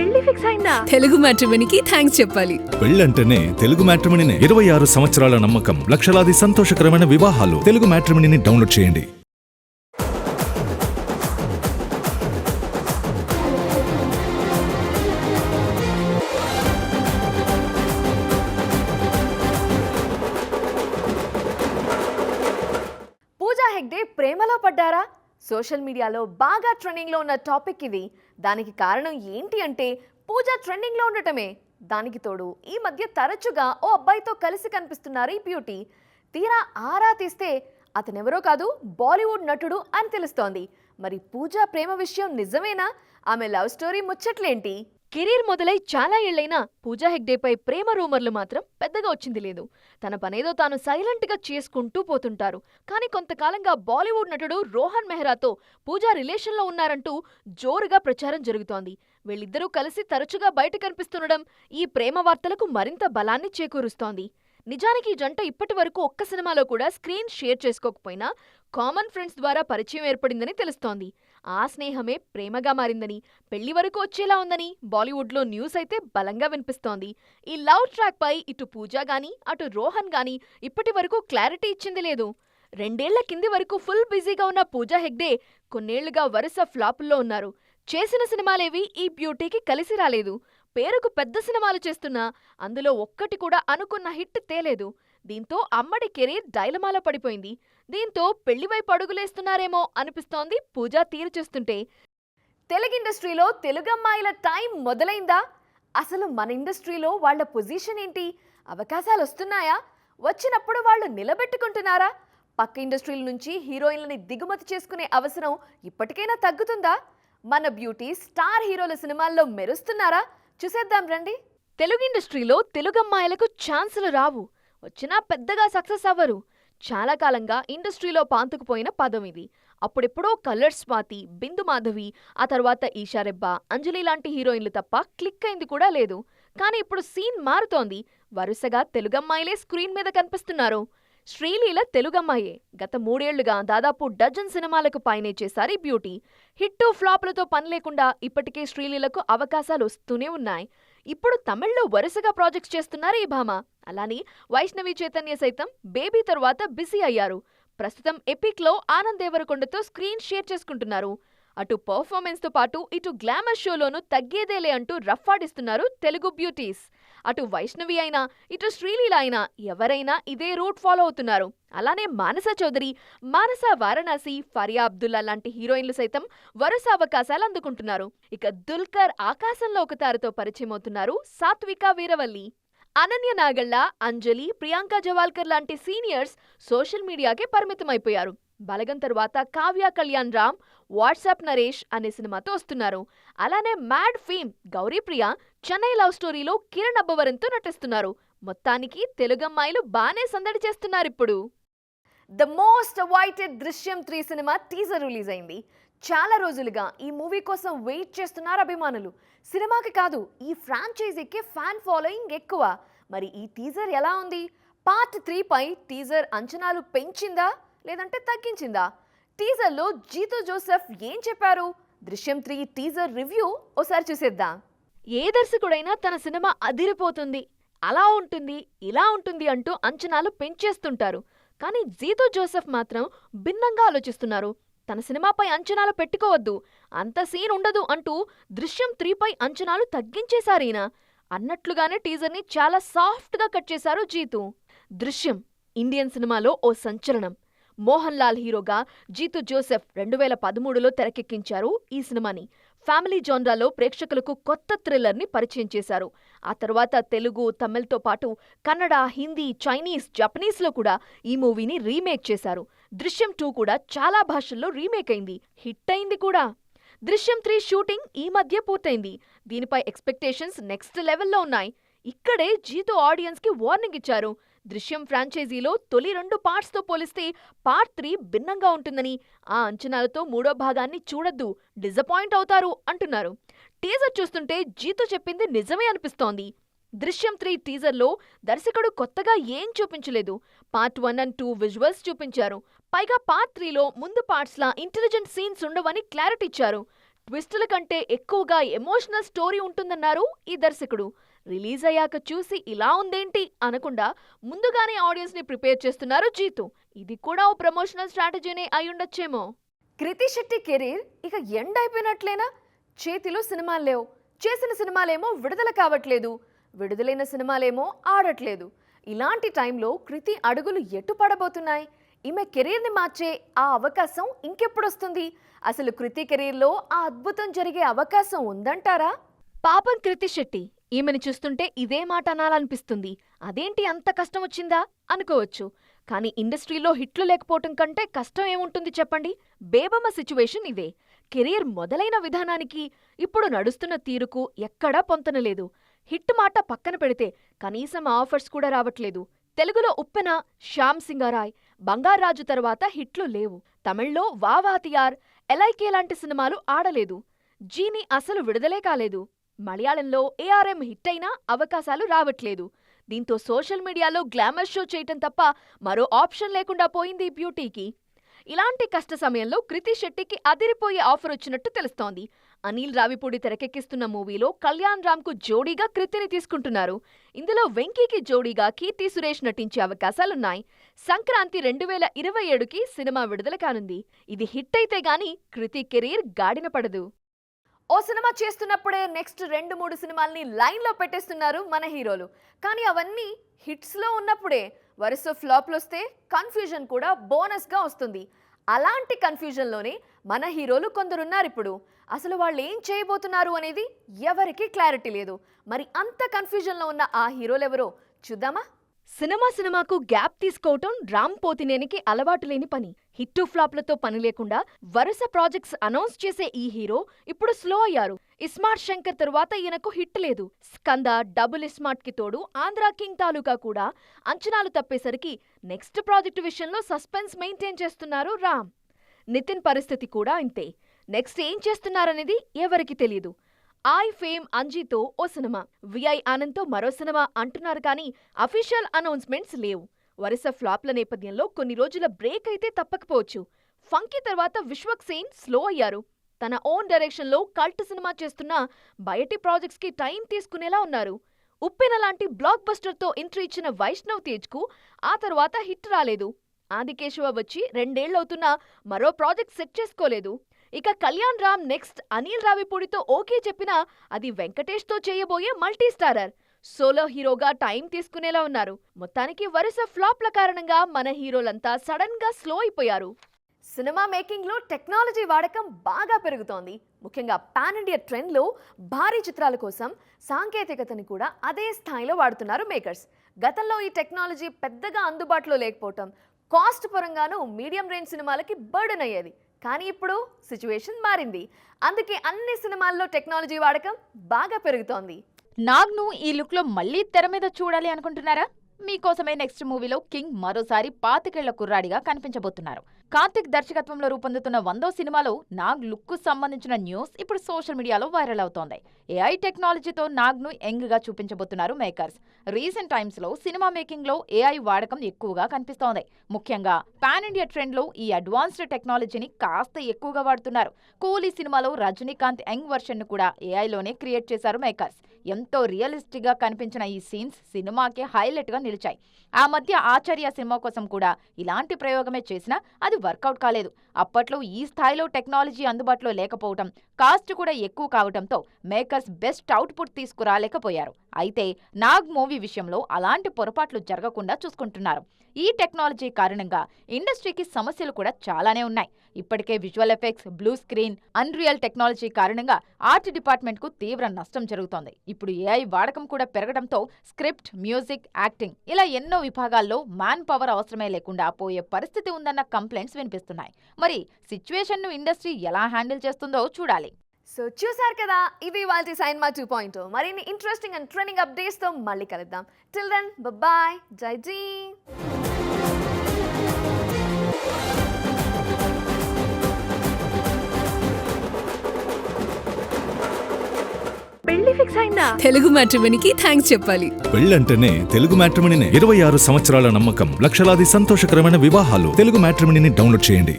పెళ్లి ఫిక్స్ అయిందా? తెలుగు మ్యాట్రిమోనీకి థ్యాంక్స్ చెప్పాలి. పెళ్ళంటేనే తెలుగు మ్యాట్రిమోనీనే. 26 సంవత్సరాల నమ్మకం, లక్షలాది సంతోషకరమైన వివాహాలు. తెలుగు మ్యాట్రిమోనీని డౌన్లోడ్ చేయండి. పూజా హెగ్డే ప్రేమలో పడ్డారా? సోషల్ మీడియాలో బాగా ట్రెండింగ్లో ఉన్న టాపిక్ ఇది. దానికి కారణం ఏంటి అంటే పూజా ట్రెండింగ్లో ఉండటమే. దానికి తోడు ఈ మధ్య తరచుగా ఓ అబ్బాయితో కలిసి కనిపిస్తున్నారు ఈ బ్యూటీ. తీరా ఆరా తీస్తే అతనెవరో కాదు, బాలీవుడ్ నటుడు అని తెలుస్తోంది. మరి పూజా ప్రేమ విషయం నిజమేనా? ఆమె లవ్ స్టోరీ ముచ్చట్లేంటి? కెరీర్ మొదలై చాలా ఏళ్లైనా పూజా హెగ్డేపై ప్రేమ రూమర్లు మాత్రం పెద్దగా వచ్చింది లేదు. తన పనేదో తాను సైలెంట్గా చేసుకుంటూ పోతుంటారు. కానీ కొంతకాలంగా బాలీవుడ్ నటుడు రోహన్ మెహ్రాతో పూజా రిలేషన్లో ఉన్నారంటూ జోరుగా ప్రచారం జరుగుతోంది. వీళ్ళిద్దరూ కలిసి తరచుగా బయట కనిపిస్తుండడం ఈ ప్రేమ వార్తలకు మరింత బలాన్ని చేకూరుస్తోంది. నిజానికి ఈ జంట ఇప్పటి వరకు ఒక్క సినిమాలో కూడా స్క్రీన్ షేర్ చేసుకోకపోయినా కామన్ ఫ్రెండ్స్ ద్వారా పరిచయం ఏర్పడిందని తెలుస్తోంది. ఆ స్నేహమే ప్రేమగా మారిందని, పెళ్లి వరకు వచ్చేలా ఉందని బాలీవుడ్లో న్యూస్ అయితే బలంగా వినిపిస్తోంది. ఈ లవ్ ట్రాక్ పై ఇటు పూజా గానీ అటు రోహన్ గానీ ఇప్పటి వరకు క్లారిటీ ఇచ్చింది లేదు. 2 ఏళ్ల కింది వరకు ఫుల్ బిజీగా ఉన్న పూజా హెగ్డే కొన్నేళ్లుగా వరుస ఫ్లాపుల్లో ఉన్నారు. చేసిన సినిమాలేవి ఈ బ్యూటీకి కలిసి రాలేదు. పేరుకు పెద్ద సినిమాలు చేస్తున్నా అందులో ఒక్కటి కూడా అనుకున్న హిట్ తేలేదు. దీంతో అమ్మడి కెరీర్ డైలమాలో పడిపోయింది. దీంతో పెళ్లివైపు అడుగులేస్తున్నారేమో అనిపిస్తోంది పూజా తీరు చూస్తుంటే. తెలుగు ఇండస్ట్రీలో తెలుగమ్మాయిల టైం మొదలైందా? అసలు మన ఇండస్ట్రీలో వాళ్ల పొజిషన్ ఏంటి? అవకాశాలు వస్తున్నాయా? వచ్చినప్పుడు వాళ్ళు నిలబెట్టుకుంటున్నారా? పక్క ఇండస్ట్రీల నుంచి హీరోయిన్లని దిగుమతి చేసుకునే అవసరం ఇప్పటికైనా తగ్గుతుందా? మన బ్యూటీ స్టార్ హీరోల సినిమాల్లో మెరుస్తున్నారా? చూసేద్దాం రండి. తెలుగు ఇండస్ట్రీలో తెలుగమ్మాయిలకు ఛాన్సులు రావు, వచ్చినా పెద్దగా సక్సెస్ అవ్వరు. చాలా కాలంగా ఇండస్ట్రీలో పాంతుకుపోయిన పదం ఇది. అప్పుడెప్పుడో కలర్స్ స్వాతి, బిందు మాధవి, ఆ తర్వాత ఈషా రెబ్బా, అంజలి లాంటి హీరోయిన్లు తప్ప క్లిక్ అయింది కూడా లేదు. కానీ ఇప్పుడు సీన్ మారుతోంది. వరుసగా తెలుగమ్మాయిలే స్క్రీన్ మీద కనిపిస్తున్నారు. శ్రీలీల తెలుగమ్మాయే. గత 3 ఏళ్లుగా దాదాపు డజన్ సినిమాలకు పైనే చేశారు ఈ బ్యూటీ. హిట్టు ఫ్లాప్లతో పని లేకుండా ఇప్పటికే శ్రీలీలకు అవకాశాలు వస్తూనే ఉన్నాయి. ఇప్పుడు తమిళ్లో వరుసగా ప్రాజెక్ట్స్ చేస్తున్నారు ఈ భామ. అలానే వైష్ణవి చైతన్య సైతం బేబీ తరువాత బిజీ అయ్యారు. ప్రస్తుతం ఎపిక్లో ఆనంద్ దేవరకొండతో స్క్రీన్ షేర్ చేసుకుంటున్నారు. అటు పర్ఫార్మెన్స్ తో పాటు ఇటు గ్లామర్ షోలోనూ తగ్గేదేలే అంటూ రఫ్ఫాడిస్తున్నారు తెలుగు బ్యూటీస్. అటు వైష్ణవి అయినా ఇటు శ్రీలీల అయినా ఎవరైనా ఇదే రూట్ ఫాలో అవుతున్నారు. అలానే మానస చౌదరి, మానస వారణాసి, ఫరియా అబ్దుల్లా లాంటి హీరోయిన్లు సైతం వరుస అవకాశాలు అందుకుంటున్నారు. ఇక దుల్కర్ ఆకాశంలో ఒక తారతో పరిచయం అవుతున్నారు సాత్విక వీరవల్లి. అనన్య నాగళ్ళ, అంజలి, ప్రియాంక జవాల్కర్ లాంటి సీనియర్స్ సోషల్ మీడియాకే పరిమితమైపోయారు. బలగం తరువాత కావ్య కళ్యాణ్ రామ్, వాట్సాప్ నరేష్ అనే సినిమాతో వస్తున్నారు. అలానే mad fame Gouri Priya Chennai love స్టోరీలో కిరణ్ అబ్బవరంతో నటిస్తున్నారు. మొత్తానికి తెలుగమ్మాయిలు బానే సందడి చేస్తున్నారిప్పుడు. ద మోస్ట్ అవైటెడ్ దృశ్యం 3 సినిమా టీజర్ రిలీజ్ అయింది. చాలా రోజులుగా ఈ మూవీ కోసం వెయిట్ చేస్తున్నారు అభిమానులు. సినిమాకి కాదు, ఈ ఫ్రాంచైజీకి ఫ్యాన్ ఫాలోయింగ్ ఎక్కువ. మరి ఈ టీజర్ ఎలా ఉంది? పార్ట్ 3 పై టీజర్ అంచనాలు పెంచిందా లేదంటే తగ్గించిందా? టీజర్లో జీతూ జోసెఫ్ ఏం చెప్పారు? దృశ్యం 3 టీజర్ రివ్యూ ఓసారి చూసేద్దాం. ఏ దర్శకుడైనా తన సినిమా అదిరిపోతుంది, అలా ఉంటుంది, ఇలా ఉంటుంది అంటూ అంచనాలు పెంచేస్తుంటారు. కానీ జీతూ జోసెఫ్ మాత్రం భిన్నంగా ఆలోచిస్తున్నారు. తన సినిమాపై అంచనాలు పెట్టుకోవద్దు, అంత సీన్ ఉండదు అంటూ దృశ్యం 3 పై అంచనాలు తగ్గించేశారీన. అన్నట్లుగానే టీజర్ని చాలా సాఫ్ట్గా కట్ చేశారు జీతూ. దృశ్యం ఇండియన్ సినిమాలో ఓ సంచలనం. మోహన్ లాల్ హీరోగా జీతూ జోసెఫ్ 2013లో తెరకెక్కించారు ఈ సినిమాని. ఫ్యామిలీ జాన్రాలో ప్రేక్షకులకు కొత్త థ్రిల్లర్ని పరిచయం చేశారు. ఆ తర్వాత తెలుగు, తమిళ్తో పాటు కన్నడ, హిందీ, చైనీస్, జపనీస్లో కూడా ఈ మూవీని రీమేక్ చేశారు. దృశ్యం 2 కూడా చాలా భాషల్లో రీమేక్ అయింది, హిట్ అయింది కూడా. దృశ్యం 3 షూటింగ్ ఈ మధ్య పూర్తయింది. దీనిపై ఎక్స్పెక్టేషన్స్ నెక్స్ట్ లెవెల్లో ఉన్నాయి. ఇక్కడే జీతూ ఆడియన్స్కి వార్నింగ్ ఇచ్చారు. దృశ్యం ఫ్రాంచైజీలో తొలి 2 పార్ట్స్తో పోలిస్తే పార్ట్ 3 భిన్నంగా ఉంటుందని, ఆ అంచనాలతో 3వ భాగాన్ని చూడొద్దు, డిసప్పాయింట్ అవుతారు అంటున్నారు. టీజర్ చూస్తుంటే జీతూ చెప్పింది నిజమే అనిపిస్తోంది. దృశ్యం 3 టీజర్లో దర్శకుడు కొత్తగా ఏం చూపించలేదు. పార్ట్ 1 అండ్ 2 విజువల్స్ చూపించారు. పైగా పార్ట్ 3లో ముందు పార్ట్స్లా ఇంటెలిజెంట్ సీన్స్ ఉండవని క్లారిటీ ఇచ్చారు. ట్విస్టుల కంటే ఎక్కువగా ఎమోషనల్ స్టోరీ ఉంటుందన్నారు ఈ దర్శకుడు. రిలీజ్ అయ్యాక చూసి ఇలా ఉందేంటి అనకుండా ముందుగానే ఆడియన్స్ ని ప్రిపేర్ చేస్తున్నారు జీతు. ఇది కూడా ఓ ప్రమోషనల్ స్ట్రాటజీనే అయ్యుండొచ్చేమో. కృతి శెట్టి కెరీర్ ఇక ఎండ్ అయిపోయినట్లేనా? చేతిలో సినిమాలు లేవు, చేసిన సినిమాలేమో విడుదల కావట్లేదు, విడుదలైన సినిమాలేమో ఆడట్లేదు. ఇలాంటి టైంలో కృతి అడుగులు ఎటు పడబోతున్నాయి? ఈమె కెరీర్ని మార్చే ఆ అవకాశం ఇంకెప్పుడొస్తుంది? అసలు కృతి కెరీర్లో ఆ అద్భుతం జరిగే అవకాశం ఉందంటారా? పాపం కృతి శెట్టి, ఈమెను చూస్తుంటే ఇదే మాట అనాలనిపిస్తుంది. అదేంటి అంత కష్టం వచ్చిందా అనుకోవచ్చు. కానీ ఇండస్ట్రీలో హిట్లు లేకపోవటం కంటే కష్టం ఏముంటుంది చెప్పండి? బేబమ్మ సిచ్యువేషన్ ఇదే. కెరీర్ మొదలైన విధానానికి ఇప్పుడు నడుస్తున్న తీరుకు ఎక్కడా పొంతనలేదు. హిట్ మాట పక్కన పెడితే కనీసం ఆఫర్స్ కూడా రావట్లేదు. తెలుగులో ఉప్పెన, శ్యామ్ సింగరాయ్, బంగారాజు తర్వాత హిట్లు లేవు. తమిళ్లో వావాతియార్, ఎలైకే లాంటి సినిమాలు ఆడలేదు. జీని అసలు విడుదలే కాలేదు. మలయాళంలో ఏఆర్ఎం హిట్ అయినా అవకాశాలు రావట్లేదు. దీంతో సోషల్ మీడియాలో గ్లామర్ షో చేయటం తప్ప మరో ఆప్షన్ లేకుండా పోయింది బ్యూటీకి. ఇలాంటి కష్ట సమయంలో కృతి శెట్టికి అదిరిపోయే ఆఫర్ వచ్చినట్టు తెలుస్తోంది. అనిల్ రావిపూడి తెరకెక్కిస్తున్న మూవీలో కళ్యాణ్ రామ్ కు జోడీగా కృతిని తీసుకుంటున్నారు. ఇందులో వెంకీకి జోడీగా కీర్తి సురేష్ నటించే అవకాశాలున్నాయి. సంక్రాంతి 2027కి సినిమా విడుదల కానుంది. ఇది హిట్ అయితే గాని కృతి కెరీర్ గాడిన పడదు. ఓ సినిమా చేస్తున్నప్పుడే నెక్స్ట్ 2-3 సినిమాల్ని లైన్లో పెట్టేస్తున్నారు మన హీరోలు. కానీ అవన్నీ హిట్స్లో ఉన్నప్పుడే వరుస ఫ్లాప్లొస్తే కన్ఫ్యూజన్ కూడా బోనస్గా వస్తుంది. అలాంటి కన్ఫ్యూజన్లోనే మన హీరోలు కొందరున్నారిప్పుడు. అసలు వాళ్ళు ఏం చేయబోతున్నారు అనేది ఎవరికీ క్లారిటీ లేదు. మరి అంత కన్ఫ్యూజన్లో ఉన్న ఆ హీరోలెవరో చూద్దామా? సినిమాకు గ్యాప్ తీసుకోవటం రామ్ పోతినేనికి అలవాటు లేని పని. హిట్టు ఫ్లాప్లతో పని లేకుండా వరుస ప్రాజెక్ట్స్ అనౌన్స్ చేసే ఈ హీరో ఇప్పుడు స్లో అయ్యారు. ఇస్మార్ట్ శంకర్ తరువాత ఈయనకు హిట్ లేదు. స్కంద, డబుల్ ఇస్మార్ట్ కి తోడు ఆంధ్రా కింగ్ తాలూకా కూడా అంచనాలు తప్పేసరికి నెక్స్ట్ ప్రాజెక్టు విషయంలో సస్పెన్స్ మెయింటైన్ చేస్తున్నారు రామ్. నితిన్ పరిస్థితి కూడా ఇంతే. నెక్స్ట్ ఏం చేస్తున్నారనేది ఎవరికి తెలియదు. ఐ ఫేమ్ అంజీతో ఓ సినిమా, విఐ ఆనంద్తో మరో సినిమా అంటున్నారు కానీ అఫీషియల్ అనౌన్స్మెంట్స్ లేవు. వరుస ఫ్లాప్ల నేపథ్యంలో కొన్ని రోజుల బ్రేక్ అయితే తప్పకపోవచ్చు. ఫంకీ తర్వాత విశ్వక్ సేన్ స్లో అయ్యారు. తన ఓన్ డైరెక్షన్లో కల్ట్ సినిమా చేస్తున్న బయటి ప్రాజెక్ట్స్కి టైం తీసుకునేలా ఉన్నారు. ఉప్పెన లాంటి బ్లాక్ బస్టర్తో ఎంట్రీ ఇచ్చిన వైష్ణవ్ తేజ్కు ఆ తర్వాత హిట్ రాలేదు. ఆదికేశవ వచ్చి 2 ఏళ్లవుతున్నా మరో ప్రాజెక్ట్ సెట్ చేసుకోలేదు. ఇక కళ్యాణ్ రామ్ నెక్స్ట్ అనిల్ రావిపూడితో ఓకే చెప్పినా అది వెంకటేష్తో చేయబోయే మల్టీ స్టారర్. సోలో హీరోగా టైం తీసుకునేలా ఉన్నారు. మొత్తానికి వరుస ఫ్లాప్ల కారణంగా మన హీరోలంతా సడన్ గా స్లో అయిపోయారు. సినిమా మేకింగ్లో టెక్నాలజీ వాడకం బాగా పెరుగుతోంది. ముఖ్యంగా పాన్ ఇండియా ట్రెండ్లో భారీ చిత్రాల కోసం సాంకేతికతని కూడా అదే స్థాయిలో వాడుతున్నారు మేకర్స్. గతంలో ఈ టెక్నాలజీ పెద్దగా అందుబాటులో లేకపోవటం, కాస్ట్ పరంగానూ మీడియం రేంజ్ సినిమాలకి బర్డెన్ అయ్యేది. కానీ ఇప్పుడు సిచ్యువేషన్ మారింది. అందుకే అన్ని సినిమాల్లో టెక్నాలజీ వాడకం బాగా పెరుగుతోంది. నాగ్ను ఈ లుక్లో మళ్ళీ తెర మీద చూడాలి అనుకుంటున్నారా? మీకోసమే నెక్స్ట్ మూవీలో కింగ్ మరోసారి 25 ఏళ్ల కుర్రాడిగా కనిపించబోతున్నారు. కార్తిక్ దర్శకత్వంలో రూపొందుతున్న 100వ సినిమాలో నాగ్ లుక్కు సంబంధించిన న్యూస్ ఇప్పుడు సోషల్ మీడియాలో వైరల్ అవుతోంది. ఏఐ టెక్నాలజీతో నాగ్ను యంగ్ గా చూపించబోతున్నారు మేకర్స్. రీసెంట్ టైమ్స్ లో సినిమా మేకింగ్ లో ఏఐ వాడకం ఎక్కువగా కనిపిస్తోంది. ముఖ్యంగా పాన్ ఇండియా ట్రెండ్ లో ఈ అడ్వాన్స్డ్ టెక్నాలజీని కాస్త ఎక్కువగా వాడుతున్నారు. కూలీ సినిమాలో రజనీకాంత్ యంగ్ వర్షన్ ను కూడా ఏఐలోనే క్రియేట్ చేశారు మేకర్స్. ఎంతో రియలిస్టిక్ గా కనిపించిన ఈ సీన్స్ సినిమాకి హైలైట్ గా నిలిచాయి. ఆ మధ్య ఆచార్య సినిమా కోసం కూడా ఇలాంటి ప్రయోగమే చేసినా అది వర్కౌట్ కాలేదు. అప్పట్లో ఈ స్థాయిలో టెక్నాలజీ అందుబాటులో లేకపోవటం, కాస్ట్ కూడా ఎక్కువ కావటంతో మేకర్స్ బెస్ట్ అవుట్పుట్ తీసుకురాలేకపోయారు. అయితే నాగ్ మూవీ విషయంలో అలాంటి పొరపాట్లు జరగకుండా చూసుకుంటున్నారు. ఈ టెక్నాలజీ కారణంగా ఇండస్ట్రీకి సమస్యలు కూడా చాలానే ఉన్నాయి. ఇప్పటికే visual effects, blue screen, unreal technology కారణంగా ఆర్ట్ డిపార్ట్మెంట్ కు తీవ్ర నష్టం జరుగుతోంది. ఇప్పుడు ఏఐ వాడకం కూడా పెరగడంతో స్క్రిప్ట్, మ్యూజిక్, యాక్టింగ్ ఇలా ఎన్నో విభాగాల్లో మ్యాన్ పవర్ అవసరమే లేకుండా పోయే పరిస్థితి ఉందన్న కంప్లైంట్స్ వినిపిస్తున్నాయి. మరి సిచ్యువేషన్ ను ఇండస్ట్రీ ఎలా హ్యాండిల్ చేస్తుందో చూడాలి. సో చూసారు కదా, ఇది వాళ్ళ సైన్మా 2.0. మరిన్ని ఇంట్రెస్టింగ్ అండ్ ట్రెండింగ్ అప్డేట్స్తో మళ్ళీ కలుద్దాం. టిల్ దెన్ బాయ్, జై జీ. పెళ్లి ఫిక్స్ అయిందా? తెలుగు మ్యాట్రిమోనీకి థ్యాంక్స్ చెప్పాలి. పెళ్ళంటేనే తెలుగు మ్యాట్రిమోనీనే. 26 సంవత్సరాల నమ్మకం, లక్షలాది సంతోషకరమైన వివాహాలు. తెలుగు మ్యాట్రిమోనీని డౌన్లోడ్ చేయండి.